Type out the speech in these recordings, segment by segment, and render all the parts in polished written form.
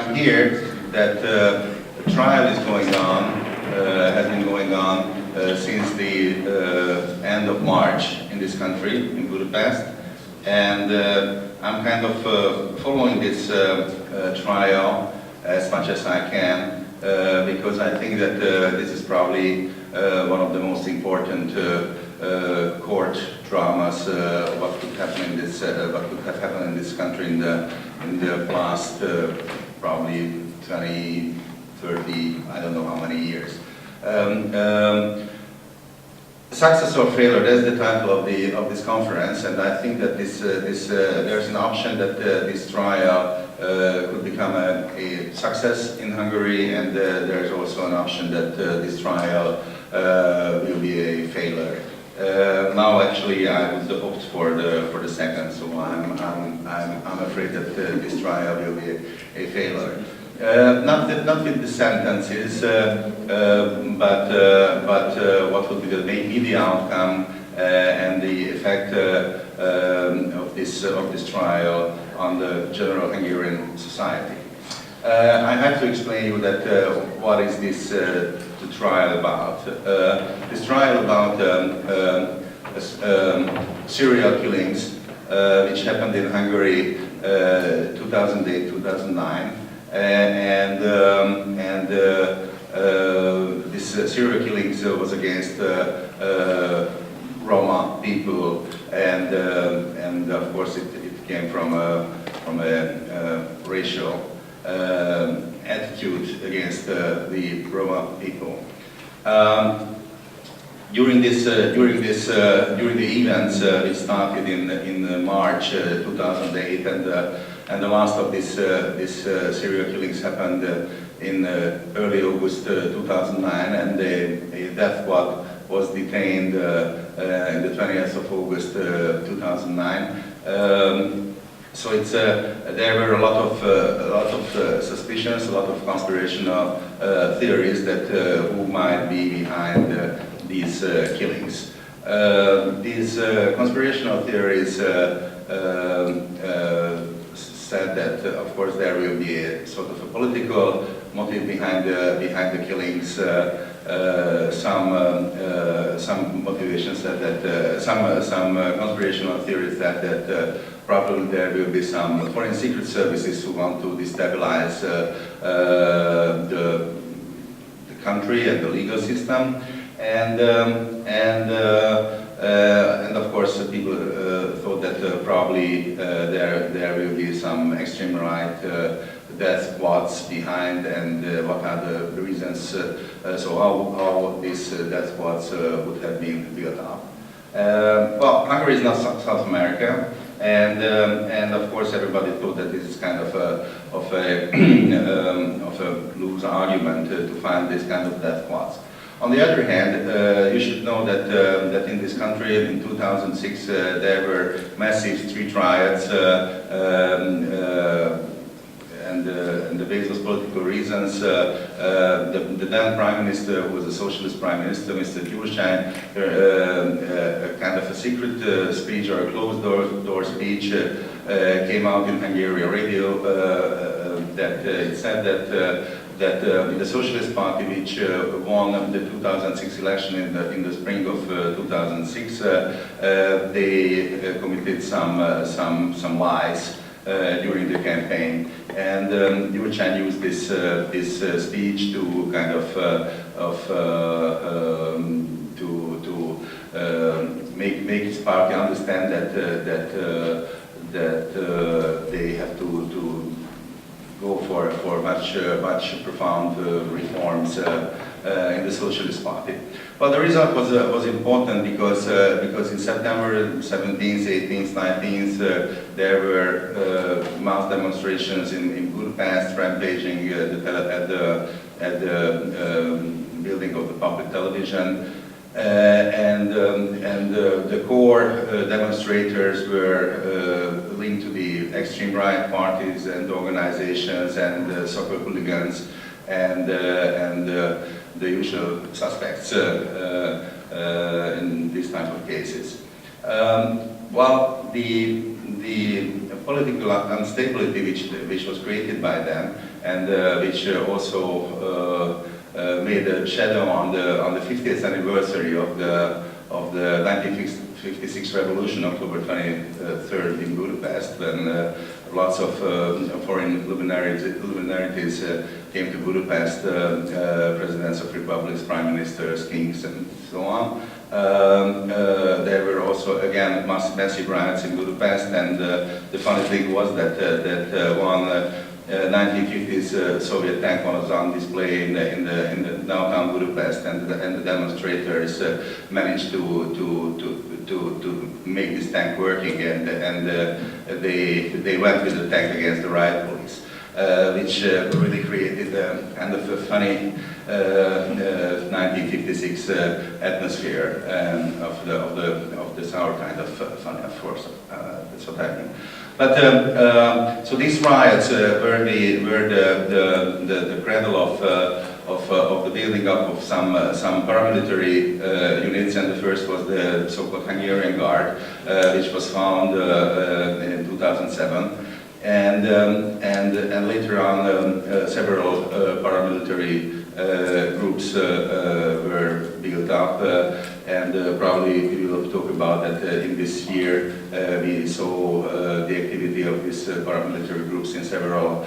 I'm here that a trial is going on, has been going on since the end of March in this country, in Budapest, and I'm kind of following this trial as much as I can, because I think that this is probably one of the most important court dramas what could happen in this what could have happened in this country in the past probably 20, 30, I don't know how many years. Success or failure, that's the title of this conference, and I think that there's an option that this trial could become a success in Hungary, and there's also an option that this trial will be a failure. Now, actually, I would opt for the second, so I'm afraid that this trial will be a failure. Not with the sentences, but what will be the media outcome and the effect of this trial on the general Hungarian society. I have to explain you that what is this the trial about. This trial about serial killings which happened in Hungary 2008-2009. And this serial killings was against Roma people, and of course it came from a racial attitude against the Roma people. During the events which started in March 2008, and the last of this serial killings happened in early August 2009, and a death squad was detained in the 20th of August 2009. So there were a lot of suspicions, a lot of conspirational theories that who might be behind these killings. These conspirational theories said that, of course, there will be a sort of a political motive behind the killings. Some motivations said that some conspirational theories said that probably there will be some foreign secret services who want to destabilize the country and the legal system, and of course people thought that probably there will be some extreme right death squads behind, and what are the reasons, so how these death squads would have been built up. Well, Hungary is not South America, and of course everybody thought that this is kind of a loose argument to find this kind of death squads. On the other hand, you should know that in this country in 2006 there were massive street riots, and the basis of political reasons. The then Prime Minister, who was a socialist Prime Minister, Mr. Gyurcsány, kind of a secret speech or a closed door speech came out in Hungarian radio that it said that the Socialist Party, which won the 2006 election in the spring of 2006, they committed some lies during the campaign, and Gyurcsány used this speech to kind of make his party understand that they have to go for much profound reforms in the Socialist Party. Well, the result was important because in September 17th, 18th, 19th, there were mass demonstrations in Budapest, rampaging at the building of the public television, and the core demonstrators were linked to the extreme right parties and organizations and soccer hooligans and the usual suspects in these type of cases. Well, the political instability which was created by them, and which also made a shadow on the 50th anniversary of the 1956 revolution, October 23rd in Budapest, when lots of foreign luminaries came to Budapest, presidents of republics, prime ministers, kings, and so on. There were also, again, massive riots in Budapest, and the funny thing was that one 1950s Soviet tank was on display in the downtown Budapest, and the demonstrators managed to make this tank working, and they went with the tank against the riot police, which really created kind of a funny 1956 atmosphere of this our kind of funny, of course. That's what I mean. But so these riots were the cradle of the building up of some paramilitary units, and the first was the so-called Hungarian Guard, which was found in 2007, and later on several paramilitary groups were built up, and probably we will talk about that in this year. We saw the activity of these paramilitary groups in several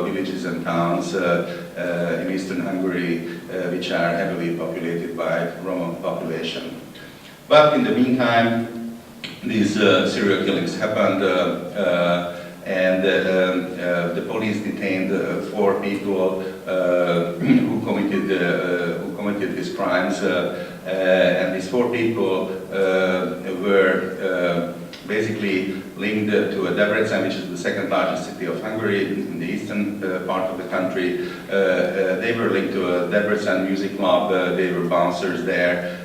villages and towns in eastern Hungary, which are heavily populated by Roma population. But in the meantime, these serial killings happened, and the police detained 4 people who committed these crimes, and these 4 people were basically linked to Debrecen, which is the second largest city of Hungary in the eastern part of the country. They were linked to a Debrecen music club. They were bouncers there.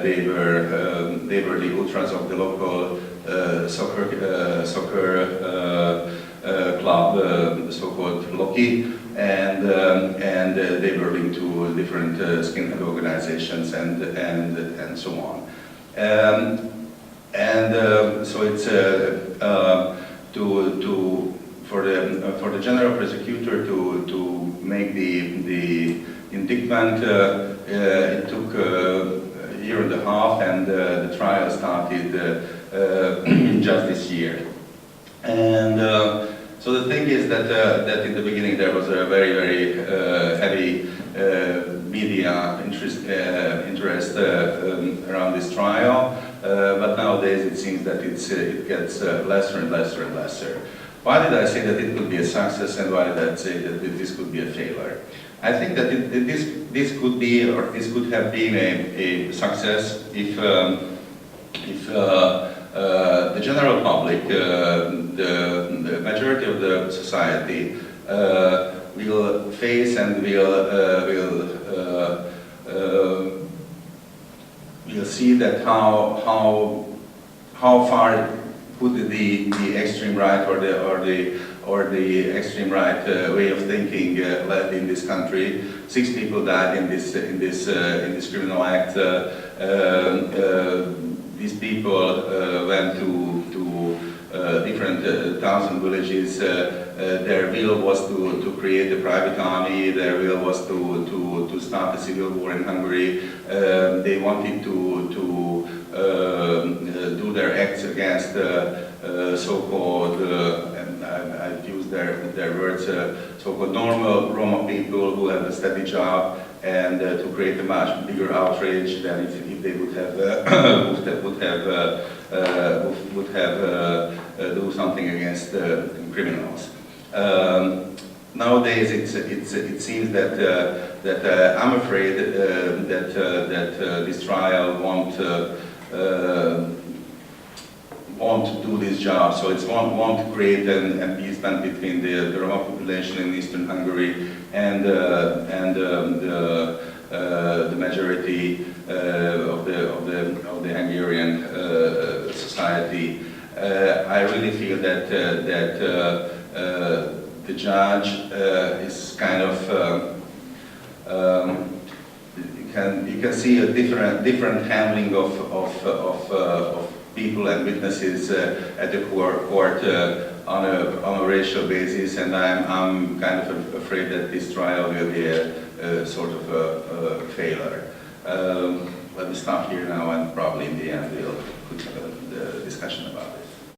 They were the ultras of the local soccer club, the so-called Loki, and they were linked to different skinhead organizations and so on. So it's for the general prosecutor to make the indictment. It took a year and a half, and the trial started just this year. And so the thing is that in the beginning there was a very heavy media interest around this trial, but nowadays it seems that it gets lesser and lesser and lesser. Why did I say that it could be a success, and why did I say that this could be a failure? I think that this could be, or this could have been a success if the general public, the majority of the society, will face and will see that how far could the extreme right or the extreme right way of thinking led in this country. 6 people died in this criminal act. These people went to different towns and villages. Their will was to create a private army. Their will was to start a civil war in Hungary. They wanted to do their acts against so-called, and I've used their words, so-called normal Roma people who have a steady job, and to create a much bigger outrage than if they would have do something against criminals. Nowadays, it seems that I'm afraid that this trial won't do this job. So it won't create an appeasement between the Roma population in eastern Hungary and the majority of the Hungarian society. I really feel that the judge is kind of you can see a different handling of people and witnesses at the court on a racial basis, and I'm kind of afraid that this trial will be a sort of a failure. Let me stop here now, and probably in the end we'll have a discussion about it.